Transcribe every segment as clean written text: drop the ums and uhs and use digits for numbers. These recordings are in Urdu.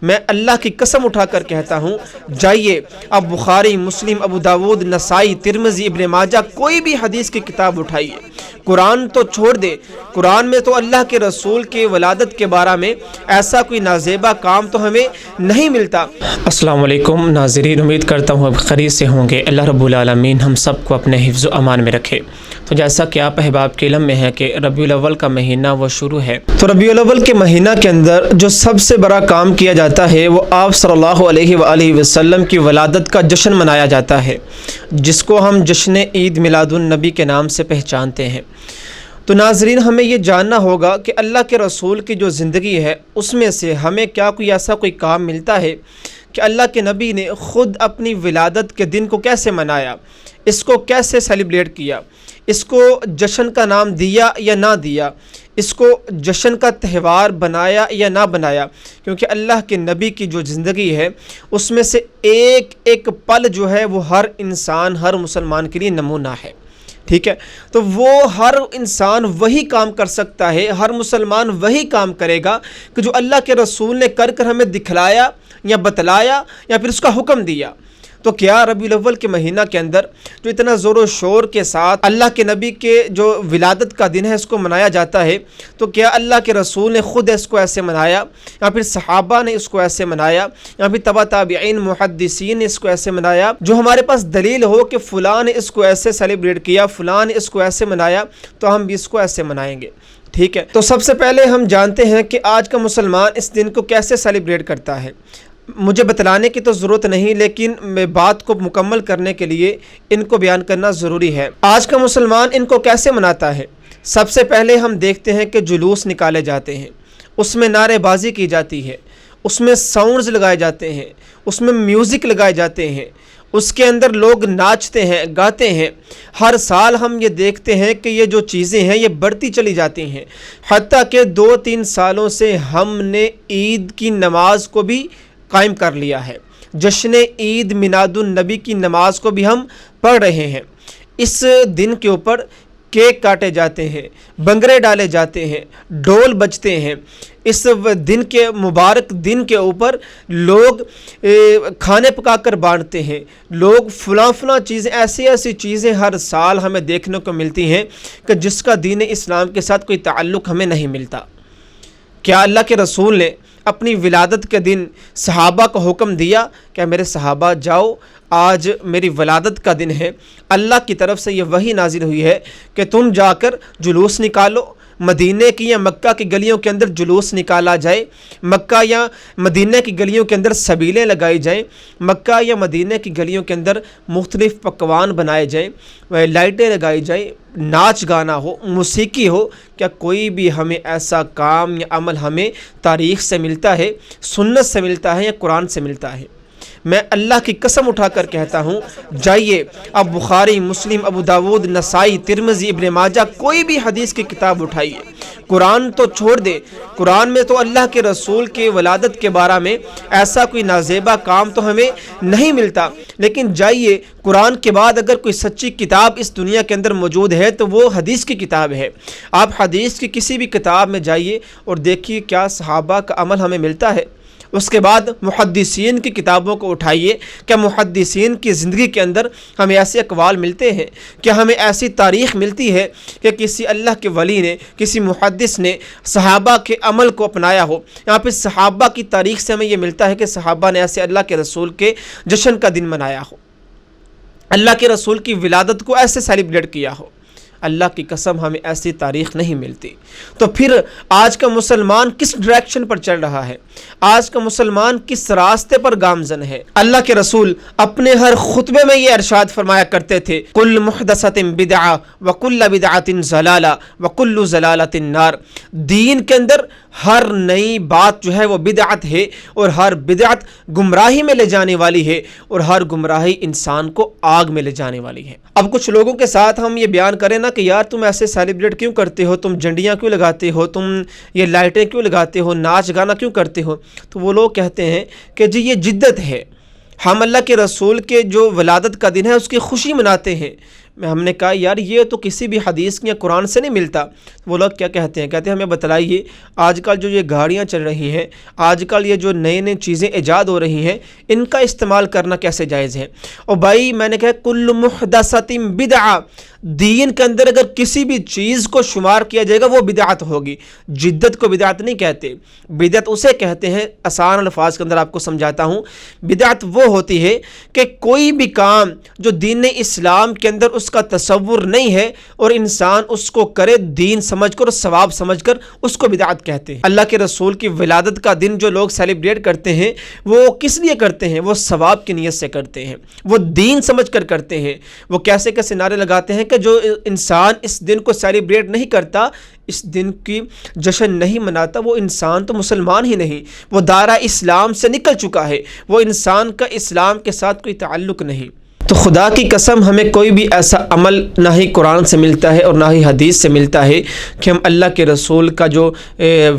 میں اللہ کی قسم اٹھا کر کہتا ہوں، جائیے اب بخاری، مسلم، ابو داود، نسائی، ترمذی، ابن ماجہ کوئی بھی حدیث کی کتاب اٹھائیے۔ قرآن تو چھوڑ دے، قرآن میں تو اللہ کے رسول کے ولادت کے بارے میں ایسا کوئی نازیبا کام تو ہمیں نہیں ملتا۔ السلام علیکم ناظرین، امید کرتا ہوں اب خیریت سے ہوں گے۔ اللہ رب العالمین ہم سب کو اپنے حفظ و امان میں رکھے۔ تو جیسا کہ آپ احباب کے علم میں ہے کہ ربیع الاول کا مہینہ وہ شروع ہے، تو ربیع الاول کے مہینہ کے اندر جو سب سے بڑا کام کیا جاتا ہے وہ آپ صلی اللہ علیہ وآلہ وسلم کی ولادت کا جشن منایا جاتا ہے، جس کو ہم جشن عید میلاد النبی کے نام سے پہچانتے ہیں۔ تو ناظرین، ہمیں یہ جاننا ہوگا کہ اللہ کے رسول کی جو زندگی ہے اس میں سے ہمیں کیا کوئی ایسا کوئی کام ملتا ہے کہ اللہ کے نبی نے خود اپنی ولادت کے دن کو کیسے منایا، اس کو کیسے سیلیبریٹ کیا، اس کو جشن کا نام دیا یا نہ دیا، اس کو جشن کا تہوار بنایا یا نہ بنایا، کیونکہ اللہ کے نبی کی جو زندگی ہے اس میں سے ایک ایک پل جو ہے وہ ہر انسان، ہر مسلمان کے لیے نمونہ ہے۔ ٹھیک ہے، تو وہ ہر انسان وہی کام کر سکتا ہے، ہر مسلمان وہی کام کرے گا کہ جو اللہ کے رسول نے کر ہمیں دکھلایا یا بتلایا یا پھر اس کا حکم دیا۔ تو کیا ربیع الاول کے مہینہ کے اندر جو اتنا زور و شور کے ساتھ اللہ کے نبی کے جو ولادت کا دن ہے اس کو منایا جاتا ہے، تو کیا اللہ کے رسول نے خود اس کو ایسے منایا یا پھر صحابہ نے اس کو ایسے منایا یا پھر تبع تابعین محدثین نے اس کو ایسے منایا؟ جو ہمارے پاس دلیل ہو کہ فلاں نے اس کو ایسے سیلیبریٹ کیا، فلاں نے اس کو ایسے منایا، تو ہم بھی اس کو ایسے منائیں گے۔ ٹھیک ہے، تو سب سے پہلے ہم جانتے ہیں کہ آج کا مسلمان اس دن کو کیسے سیلیبریٹ کرتا ہے۔ مجھے بتلانے کی تو ضرورت نہیں، لیکن میں بات کو مکمل کرنے کے لیے ان کو بیان کرنا ضروری ہے۔ آج کا مسلمان ان کو کیسے مناتا ہے؟ سب سے پہلے ہم دیکھتے ہیں کہ جلوس نکالے جاتے ہیں، اس میں نعرے بازی کی جاتی ہے، اس میں ساؤنڈز لگائے جاتے ہیں، اس میں میوزک لگائے جاتے ہیں، اس کے اندر لوگ ناچتے ہیں، گاتے ہیں۔ ہر سال ہم یہ دیکھتے ہیں کہ یہ جو چیزیں ہیں یہ بڑھتی چلی جاتی ہیں، حتیٰ کہ 2-3 سالوں سے ہم نے عید کی نماز کو بھی قائم کر لیا ہے، جشن عید میلاد النبی کی نماز کو بھی ہم پڑھ رہے ہیں۔ اس دن کے اوپر کیک کاٹے جاتے ہیں، بنگرے ڈالے جاتے ہیں، ڈھول بجتے ہیں۔ اس دن کے مبارک دن کے اوپر لوگ کھانے پکا کر بانٹتے ہیں، لوگ فلاں چیزیں، ایسی چیزیں ہر سال ہمیں دیکھنے کو ملتی ہیں کہ جس کا دین اسلام کے ساتھ کوئی تعلق ہمیں نہیں ملتا۔ کیا اللہ کے رسول نے اپنی ولادت کے دن صحابہ کو حکم دیا کہ میرے صحابہ جاؤ، آج میری ولادت کا دن ہے، اللہ کی طرف سے یہ وحی نازل ہوئی ہے کہ تم جا کر جلوس نکالو، مدینہ کی یا مکہ کی گلیوں کے اندر جلوس نکالا جائے، مکہ یا مدینہ کی گلیوں کے اندر سبیلیں لگائی جائیں، مکہ یا مدینہ کی گلیوں کے اندر مختلف پکوان بنائے جائیں، لائٹیں لگائی جائیں، ناچ گانا ہو، موسیقی ہو۔ کیا کوئی بھی ہمیں ایسا کام یا عمل ہمیں تاریخ سے ملتا ہے، سنت سے ملتا ہے یا قرآن سے ملتا ہے؟ میں اللہ کی قسم اٹھا کر کہتا ہوں، جائیے اب بخاری، مسلم، ابو داود، نسائی، ترمذی، ابن ماجہ کوئی بھی حدیث کی کتاب اٹھائیے۔ قرآن تو چھوڑ دے، قرآن میں تو اللہ کے رسول کے ولادت کے بارے میں ایسا کوئی نازیبا کام تو ہمیں نہیں ملتا، لیکن جائیے قرآن کے بعد اگر کوئی سچی کتاب اس دنیا کے اندر موجود ہے تو وہ حدیث کی کتاب ہے۔ آپ حدیث کی کسی بھی کتاب میں جائیے اور دیکھیے کیا صحابہ کا عمل ہمیں ملتا ہے۔ اس کے بعد محدثین کی کتابوں کو اٹھائیے، کیا محدثین کی زندگی کے اندر ہمیں ایسے اقوال ملتے ہیں؟ کیا ہمیں ایسی تاریخ ملتی ہے کہ کسی اللہ کے ولی نے، کسی محدث نے صحابہ کے عمل کو اپنایا ہو؟ یہاں پہ صحابہ کی تاریخ سے ہمیں یہ ملتا ہے کہ صحابہ نے ایسے اللہ کے رسول کے جشن کا دن منایا ہو، اللہ کے رسول کی ولادت کو ایسے سیلیبریٹ کیا ہو۔ اللہ کی قسم ہمیں ایسی تاریخ نہیں ملتی۔ تو پھر آج کا مسلمان کس ڈائریکشن پر چل رہا ہے؟ آج کا مسلمان کس راستے پر گامزن ہے؟ اللہ کے رسول اپنے ہر خطبے میں یہ ارشاد فرمایا کرتے تھے، کل محدثۃ بدعہ وکل بدعۃ ضلالہ وکل ضلالۃ النار۔ دین کے اندر ہر نئی بات جو ہے وہ بدعت ہے، اور ہر بدعت گمراہی میں لے جانے والی ہے، اور ہر گمراہی انسان کو آگ میں لے جانے والی ہے۔ اب کچھ لوگوں کے ساتھ ہم یہ بیان کریں نا کہ یار تم ایسے سیلیبریٹ کیوں کرتے ہو، تم جھنڈیاں کیوں لگاتے ہو، تم یہ لائٹیں کیوں لگاتے ہو، ناچ گانا کیوں کرتے ہو، تو وہ لوگ کہتے ہیں کہ جی یہ جدت ہے، ہم اللہ کے رسول کے جو ولادت کا دن ہے اس کی خوشی مناتے ہیں، ہم نے کہا یار یہ تو کسی بھی حدیث یا قرآن سے نہیں ملتا. وہ لوگ کیا کہتے ہیں ہمیں بتلائیے آج کل جو یہ گاڑیاں چل رہی ہیں, آج کل یہ جو نئے نئے چیزیں ایجاد ہو رہی ہیں, ان کا استعمال کرنا کیسے جائز ہے؟ اور بھائی میں نے کہا کل محدثۃ بدعہ, دین کے اندر اگر کسی بھی چیز کو شمار کیا جائے گا وہ بدعت ہوگی. جدت کو بدعت نہیں کہتے, بدعت اسے کہتے ہیں, آسان الفاظ کے اندر آپ کو سمجھاتا ہوں. بدعت وہ ہوتی ہے کہ کوئی بھی کام جو دین اسلام کے اندر اس کا تصور نہیں ہے اور انسان اس کو کرے دین سمجھ کر اور ثواب سمجھ کر, اس کو بدعت کہتے ہیں. اللہ کے رسول کی ولادت کا دن جو لوگ سیلیبریٹ کرتے ہیں وہ کس لیے کرتے ہیں؟ وہ ثواب کی نیت سے کرتے ہیں, وہ دین سمجھ کر کرتے ہیں. وہ کیسے کیسے نعرے لگاتے ہیں کہ جو انسان اس دن کو سیلیبریٹ نہیں کرتا, اس دن کی جشن نہیں مناتا, وہ انسان تو مسلمان ہی نہیں, وہ دائرہ اسلام سے نکل چکا ہے, وہ انسان کا اسلام کے ساتھ کوئی تعلق نہیں. تو خدا کی قسم ہمیں کوئی بھی ایسا عمل نہ ہی قرآن سے ملتا ہے اور نہ ہی حدیث سے ملتا ہے کہ ہم اللہ کے رسول کا جو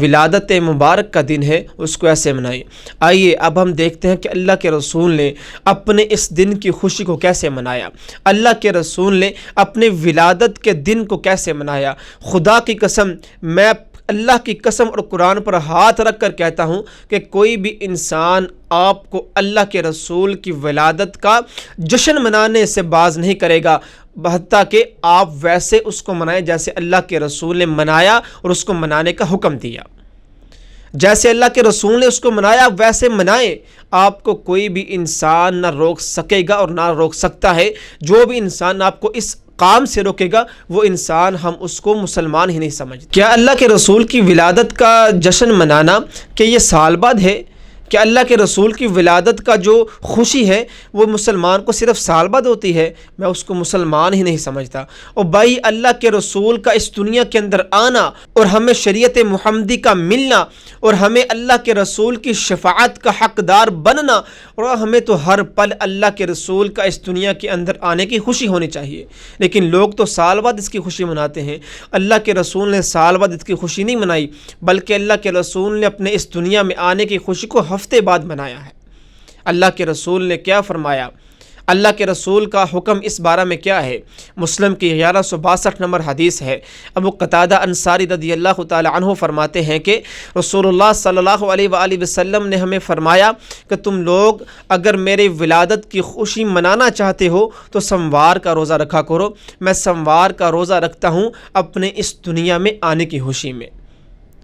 ولادت مبارک کا دن ہے اس کو ایسے منائیں. آئیے اب ہم دیکھتے ہیں کہ اللہ کے رسول نے اپنے اس دن کی خوشی کو کیسے منایا, اللہ کے رسول نے اپنے ولادت کے دن کو کیسے منایا. خدا کی قسم, میں اللہ کی قسم اور قرآن پر ہاتھ رکھ کر کہتا ہوں کہ کوئی بھی انسان آپ کو اللہ کے رسول کی ولادت کا جشن منانے سے باز نہیں کرے گا, حتیٰ کہ آپ ویسے اس کو منائیں جیسے اللہ کے رسول نے منایا اور اس کو منانے کا حکم دیا. جیسے اللہ کے رسول نے اس کو منایا ویسے منائیں. آپ کو کوئی بھی انسان نہ روک سکے گا اور نہ روک سکتا ہے. جو بھی انسان آپ کو اس کام سے روکے گا وہ انسان ہم اس کو مسلمان ہی نہیں سمجھتے. کیا اللہ کے رسول کی ولادت کا جشن منانا کہ یہ سال بعد ہے؟ کہ اللہ کے رسول کی ولادت کا جو خوشی ہے وہ مسلمان کو صرف سال بعد ہوتی ہے؟ میں اس کو مسلمان ہی نہیں سمجھتا. اور بھائی اللہ کے رسول کا اس دنیا کے اندر آنا اور ہمیں شریعت محمدی کا ملنا اور ہمیں اللہ کے رسول کی شفاعت کا حقدار بننا, اور ہمیں تو ہر پل اللہ کے رسول کا اس دنیا کے اندر آنے کی خوشی ہونی چاہیے. لیکن لوگ تو سال بعد اس کی خوشی مناتے ہیں. اللہ کے رسول نے سال بعد اس کی خوشی نہیں منائی, بلکہ اللہ کے رسول نے اپنے اس دنیا میں آنے کی خوشی کو ہفتے بعد منایا ہے. اللہ کے رسول نے کیا فرمایا؟ اللہ کے رسول کا حکم اس بارے میں کیا ہے؟ مسلم کی 1162 نمبر حدیث ہے. ابو قتادہ انصاری رضی اللہ تعالی عنہ فرماتے ہیں کہ رسول اللہ صلی اللہ علیہ وآلہ وسلم نے ہمیں فرمایا کہ تم لوگ اگر میرے ولادت کی خوشی منانا چاہتے ہو تو سوموار کا روزہ رکھا کرو. میں سوموار کا روزہ رکھتا ہوں اپنے اس دنیا میں آنے کی خوشی میں.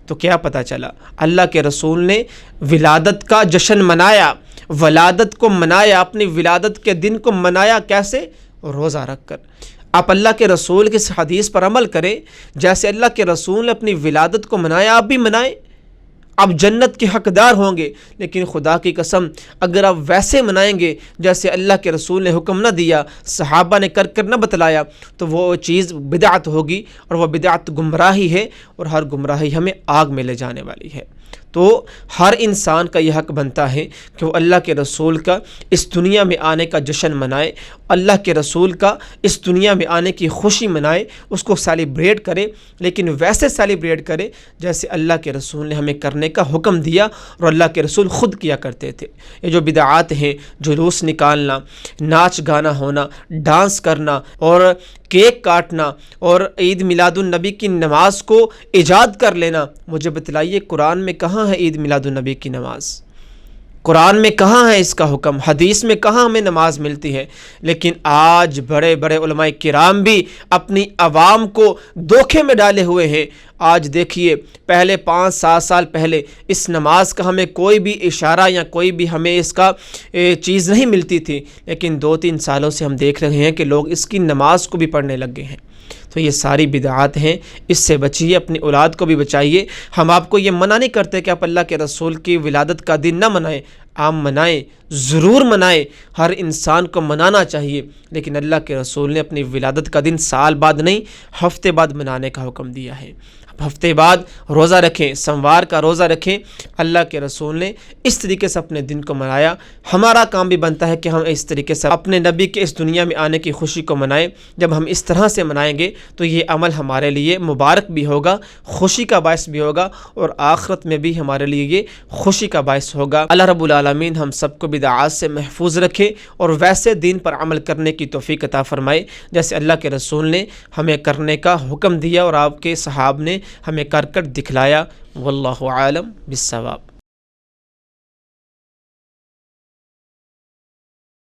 تو کیا پتہ چلا؟ اللہ کے رسول نے ولادت کا جشن منایا, ولادت کو منایا, اپنی ولادت کے دن کو منایا. کیسے؟ روزہ رکھ کر. آپ اللہ کے رسول کی اس حدیث پر عمل کریں. جیسے اللہ کے رسول نے اپنی ولادت کو منایا آپ بھی منائیں, آپ جنت کے حقدار ہوں گے. لیکن خدا کی قسم اگر آپ ویسے منائیں گے جیسے اللہ کے رسول نے حکم نہ دیا, صحابہ نے کر نہ بتلایا, تو وہ چیز بدعت ہوگی, اور وہ بدعت گمراہی ہے, اور ہر گمراہی ہمیں آگ میں لے جانے والی ہے. تو ہر انسان کا یہ حق بنتا ہے کہ وہ اللہ کے رسول کا اس دنیا میں آنے کا جشن منائے, اللہ کے رسول کا اس دنیا میں آنے کی خوشی منائے, اس کو سیلیبریٹ کرے, لیکن ویسے سیلیبریٹ کرے جیسے اللہ کے رسول نے ہمیں کرنے کا حکم دیا اور اللہ کے رسول خود کیا کرتے تھے. یہ جو بدعات ہیں, جلوس نکالنا, ناچ گانا ہونا, ڈانس کرنا اور کیک کاٹنا اور عید میلاد النبی کی نماز کو ایجاد کر لینا, مجھے بتلائیے قرآن میں کہاں ہے عید میلاد النبی کی نماز؟ قرآن میں کہاں ہے اس کا حکم؟ حدیث میں کہاں ہمیں نماز ملتی ہے؟ لیکن آج بڑے بڑے علماء کرام بھی اپنی عوام کو دھوکے میں ڈالے ہوئے ہیں. آج دیکھیے, پہلے 5-7 سال پہلے اس نماز کا ہمیں کوئی بھی اشارہ یا کوئی بھی ہمیں اس کا چیز نہیں ملتی تھی, لیکن 2-3 سالوں سے ہم دیکھ رہے ہیں کہ لوگ اس کی نماز کو بھی پڑھنے لگ گئے ہیں. تو یہ ساری بدعات ہیں, اس سے بچیے, اپنی اولاد کو بھی بچائیے. ہم آپ کو یہ منع نہیں کرتے کہ آپ اللہ کے رسول کی ولادت کا دن نہ منائیں, آپ منائیں, ضرور منائیں, ہر انسان کو منانا چاہیے. لیکن اللہ کے رسول نے اپنی ولادت کا دن سال بعد نہیں ہفتے بعد منانے کا حکم دیا ہے. ہفتے بعد روزہ رکھیں، سموار کا روزہ رکھیں۔ اللہ کے رسول نے اس طریقے سے اپنے دن کو منایا، ہمارا کام بھی بنتا ہے کہ ہم اس طریقے سے اپنے نبی کے اس دنیا میں آنے کی خوشی کو منائیں۔ جب ہم اس طرح سے منائیں گے تو یہ عمل ہمارے لیے مبارک بھی ہوگا، خوشی کا باعث بھی ہوگا، اور آخرت میں بھی ہمارے لیے یہ خوشی کا باعث ہوگا۔ اللہ رب العالمین ہم سب کو بدعات سے محفوظ رکھے اور ویسے دین پر عمل کرنے کی توفیق عطا فرمائے جیسے اللہ کے رسول نے ہمیں کرنے کا حکم دیا اور آپ کے صحاب نے ہمیں کر کر دکھلایا۔ واللہ عالم بالصواب۔